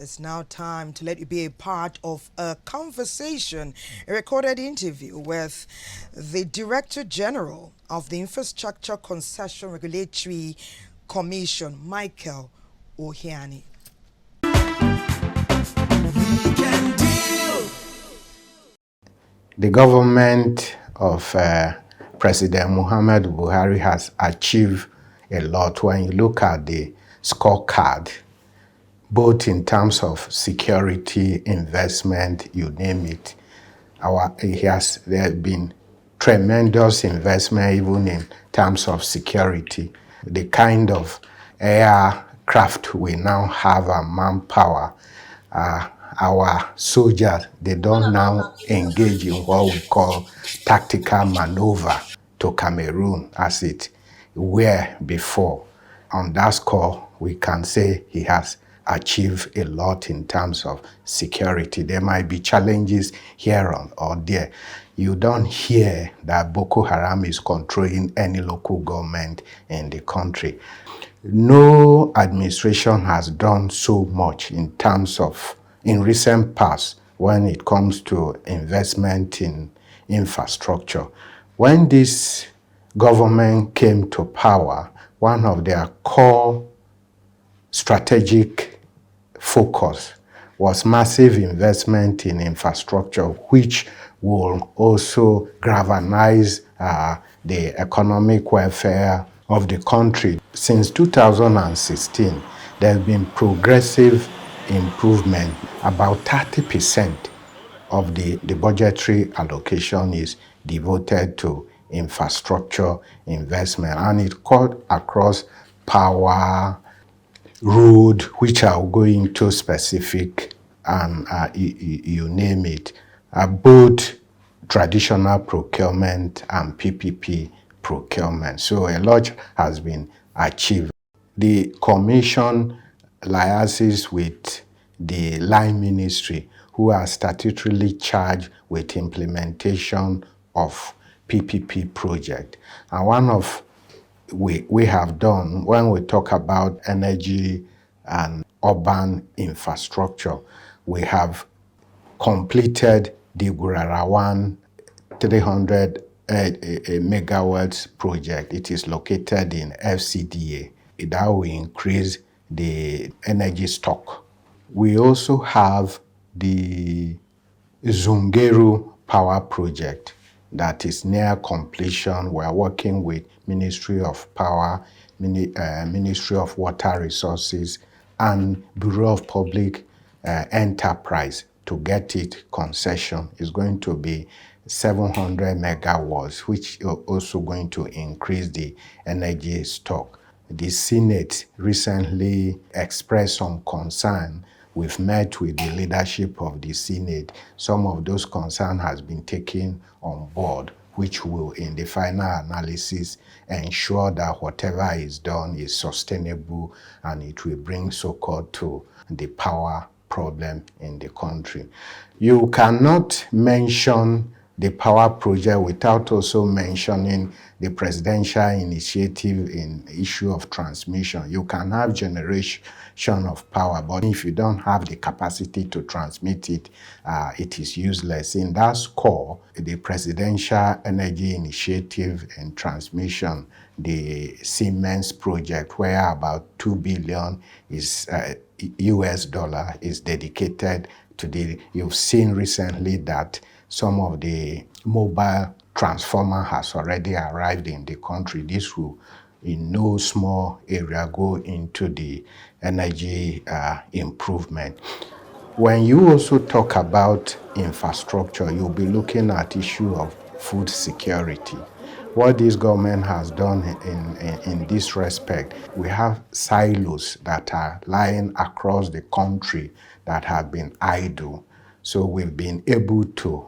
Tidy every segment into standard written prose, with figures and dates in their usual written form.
It's now time to let you be a part of a conversation, a recorded interview with the Director General of the Infrastructure Concession Regulatory Commission, Michael Ohiani. The government of President Muhammad Buhari has achieved a lot when you look at the scorecard, both in terms of security, investment, you name it. There has been tremendous investment even in terms of security. The kind of aircraft we now have and manpower, our soldiers, they don't now engage in what we call tactical maneuver to Cameroon as it were before. On that score, we can say he has achieved a lot in terms of security. There might be challenges here or there. You don't hear that Boko Haram is controlling any local government in the country. No administration has done so much in terms of, in recent past, when it comes to investment in infrastructure. When this government came to power, one of their core strategic focus was massive investment in infrastructure, which will also galvanize the economic welfare of the country. Since 2016, there has been progressive improvement. About 30% of the budgetary allocation is devoted to infrastructure investment, and it cut across power, road, which I'll go into specific, and you name it, both traditional procurement and PPP procurement. So a lot has been achieved. The commission liaises with the line ministry, who are statutorily charged with implementation of PPP project. And one of we have done when we talk about energy and urban infrastructure, we have completed the Gurarawan 300 megawatts project. It is located in FCDA. That will increase the energy stock. We also have the Zungeru power project that is near completion. We are working with Ministry of Power, Ministry of Water Resources, and Bureau of Public Enterprise to get it concession. It's going to be 700 megawatts, which is also going to increase the energy stock. The Senate recently expressed some concern. We've met with the leadership of the Senate. Some of those concerns has been taken on board, which will, in the final analysis, ensure that whatever is done is sustainable and it will bring so-called to the power problem in the country. You cannot mention the power project without also mentioning the presidential initiative in issue of transmission. You can have generation of power, but if you don't have the capacity to transmit it, it is useless. In that score, the presidential energy initiative in transmission, the Siemens project, where about 2 billion is US dollar is dedicated to the, you've seen recently that some of the mobile transformer has already arrived in the country. This will, in no small area, go into the energy improvement. When you also talk about infrastructure, you'll be looking at issue of food security. What this government has done in this respect, we have silos that are lying across the country that have been idle. So we've been able to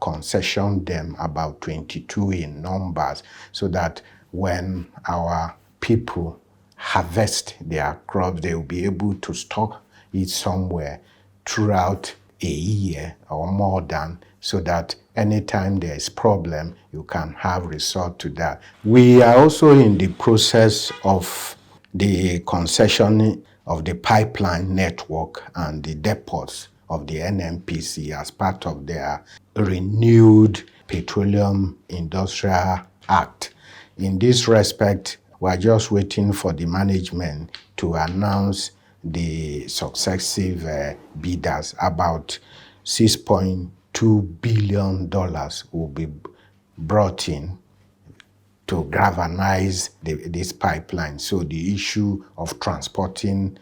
concession them, about 22 in numbers, so that when our people harvest their crops, they will be able to stock it somewhere throughout a year or more than, so that anytime there is problem, you can have resort to that. We are also in the process of the concessioning of the pipeline network and the depots of the NNPC as part of their renewed Petroleum Industrial Act. In this respect, we are just waiting for the management to announce the successive bidders. About $6.2 billion will be brought in to galvanize this pipeline. So the issue of transporting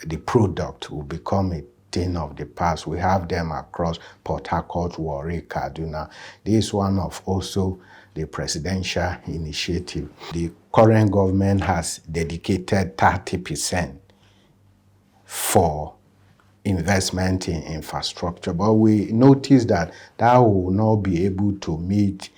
the product will become a thing of the past. We have them across Port Harcourt, Warri, Kaduna. This is one of also the presidential initiative. The current government has dedicated 30% for investment in infrastructure, but we notice that that will not be able to meet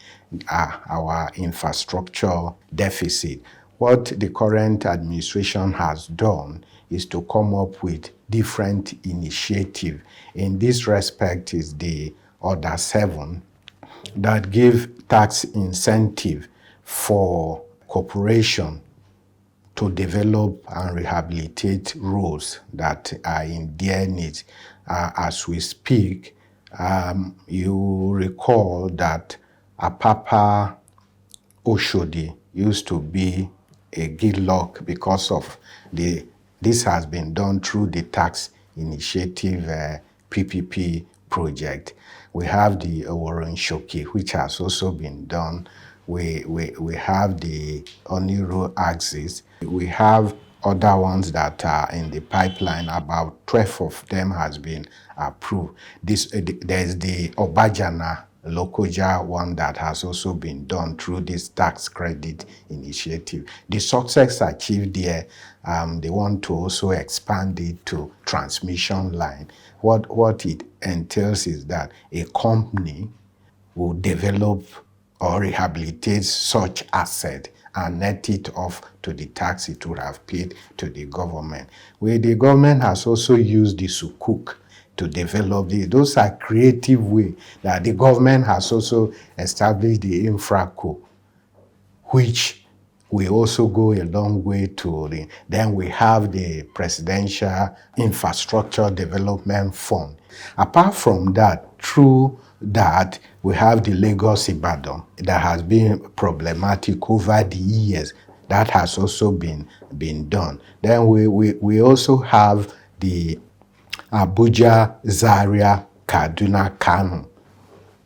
our infrastructure deficit. What the current administration has done is to come up with different initiatives. In this respect is the Order 7 that give tax incentive for corporation to develop and rehabilitate roads that are in their need. As we speak, you recall that Apapa Oshodi used to be a gridlock because of this has been done through the tax initiative PPP project. We have the Oworonshoki, which has also been done. We have the Oniro axis. We have other ones that are in the pipeline. About 12 of them has been approved. There's the Obajana Lokoja one that has also been done through this tax credit initiative. The success achieved there, they want to also expand it to transmission line. What it entails is that a company will develop or rehabilitate such asset and net it off to the tax it would have paid to the government. Where the government has also used the sukuk to develop this. Those are creative ways that the government has also established the infraco, which will also go a long way to then we have the Presidential Infrastructure Development Fund. Apart from that, through that, we have the Lagos Ibadan that has been problematic over the years. That has also been done. Then we also have the Abuja, Zaria, Kaduna, Kano,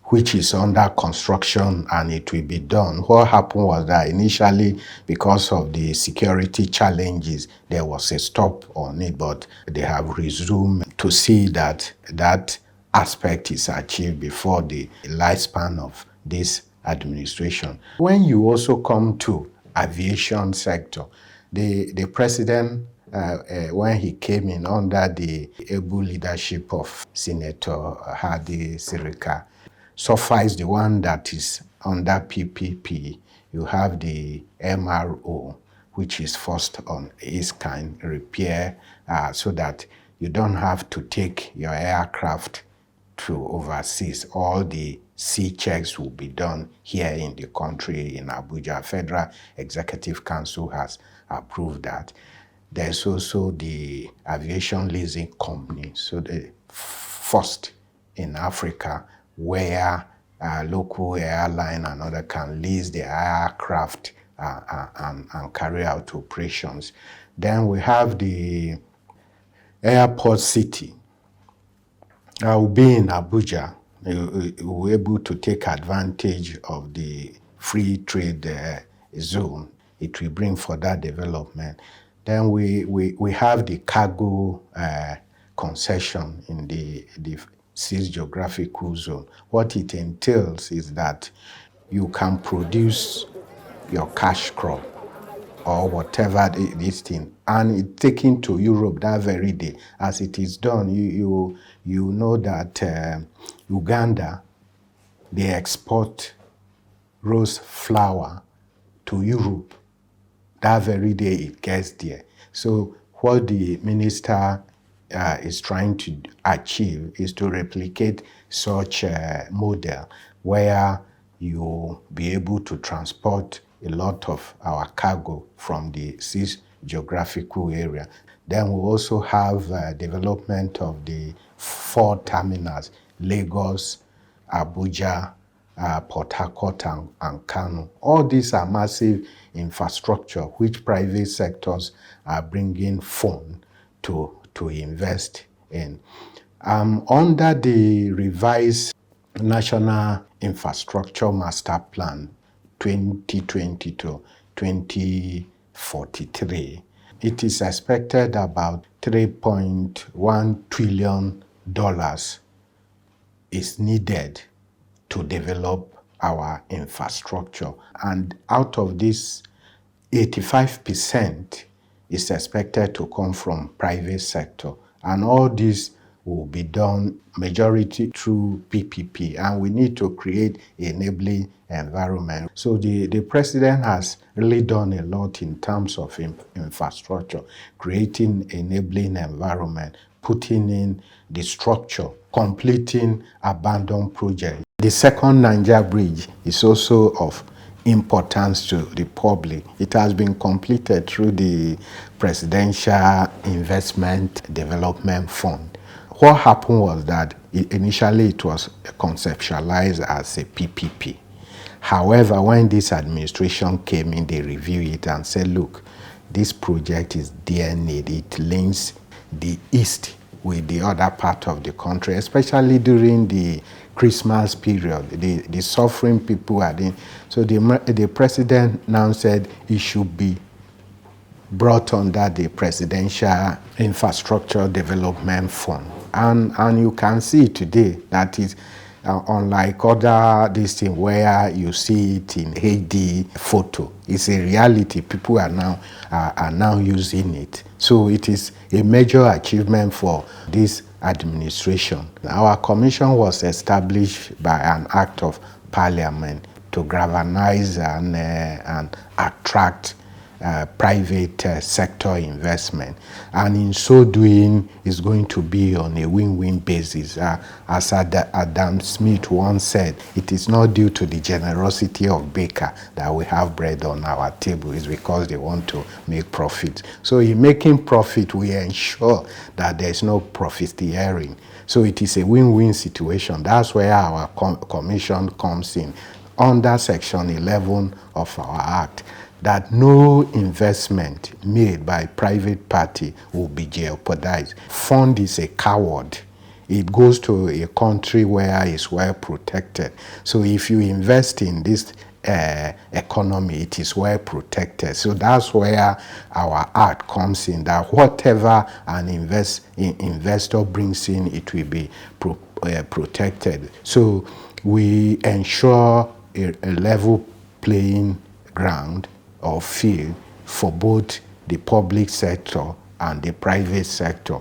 which is under construction and it will be done. What happened was that initially, because of the security challenges, there was a stop on it, but they have resumed to see that that aspect is achieved before the lifespan of this administration. When you also come to aviation sector, the president, when he came in under the able leadership of Senator Hadi Sirika, suffice the one that is under PPP, you have the MRO, which is first on its kind repair, so that you don't have to take your aircraft to overseas. All the C checks will be done here in the country in Abuja. Federal Executive Council has approved that. There's also the aviation leasing company, so the first in Africa where local airline and other can lease the aircraft and carry out operations. Then we have the airport city. I will be in Abuja. You will be able to take advantage of the free trade zone. It will bring further development. Then we have the cargo concession in the 6th geographical zone. What it entails is that you can produce your cash crop or whatever this thing, and it's taken to Europe that very day. As it is done, you know that Uganda, they export rose flour to Europe. That very day it gets there. So what the minister is trying to achieve is to replicate such a model where you be able to transport a lot of our cargo from the 6th geographical area. Then we also have development of the 4 terminals, Lagos, Abuja, Port Harcourt, and Kano. All these are massive infrastructure which private sectors are bringing funds to invest in. Under the revised National Infrastructure Master Plan 2020 to 2043, it is expected about $3.1 trillion is needed to develop our infrastructure. And out of this, 85% is expected to come from private sector. And all this will be done majority through PPP. And we need to create enabling environment. So the president has really done a lot in terms of infrastructure, creating enabling environment, putting in the structure, completing abandoned projects. The second Niger bridge is also of importance to the public. It has been completed through the Presidential Investment Development Fund. What happened was that initially it was conceptualized as a PPP. However, when this administration came in, they reviewed it and said, look, this project is dear need. It links the East with the other part of the country, especially during the Christmas period. The suffering people are in. So the president now said it should be brought under the Presidential Infrastructure Development Fund. And you can see today that is unlike other this thing where you see it in HD photo. It's a reality. People are now using it. So it is a major achievement for this administration. Our commission was established by an act of parliament to galvanize and attract private sector investment, and in so doing is going to be on a win-win basis. As Adam Smith once said, it is not due to the generosity of baker that we have bread on our table. It's because they want to make profit. So in making profit, we ensure that there's no profiteering. So it is a win-win situation. That's where our commission comes in under Section 11 of our Act, that no investment made by private party will be jeopardized. Fund is a coward. It goes to a country where it's well protected. So if you invest in this economy, it is well protected. So that's where our act comes in, that whatever an investor brings in, it will be protected. So we ensure a level playing ground or field for both the public sector and the private sector.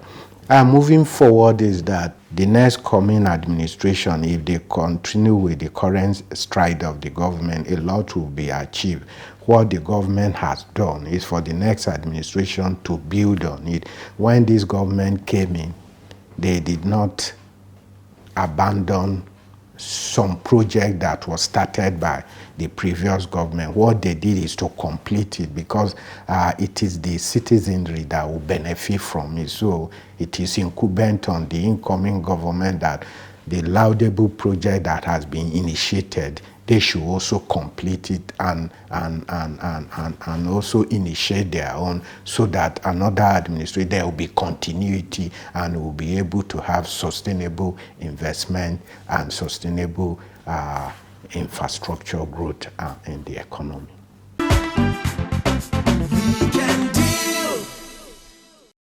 And moving forward is that the next coming administration, if they continue with the current stride of the government, a lot will be achieved. What the government has done is for the next administration to build on it. When this government came in, they did not abandon some project that was started by the previous government. What they did is to complete it, because it is the citizenry that will benefit from it. So it is incumbent on the incoming government that the laudable project that has been initiated, they should also complete it and also initiate their own, so that another administration, there will be continuity and will be able to have sustainable investment and sustainable infrastructure growth in the economy.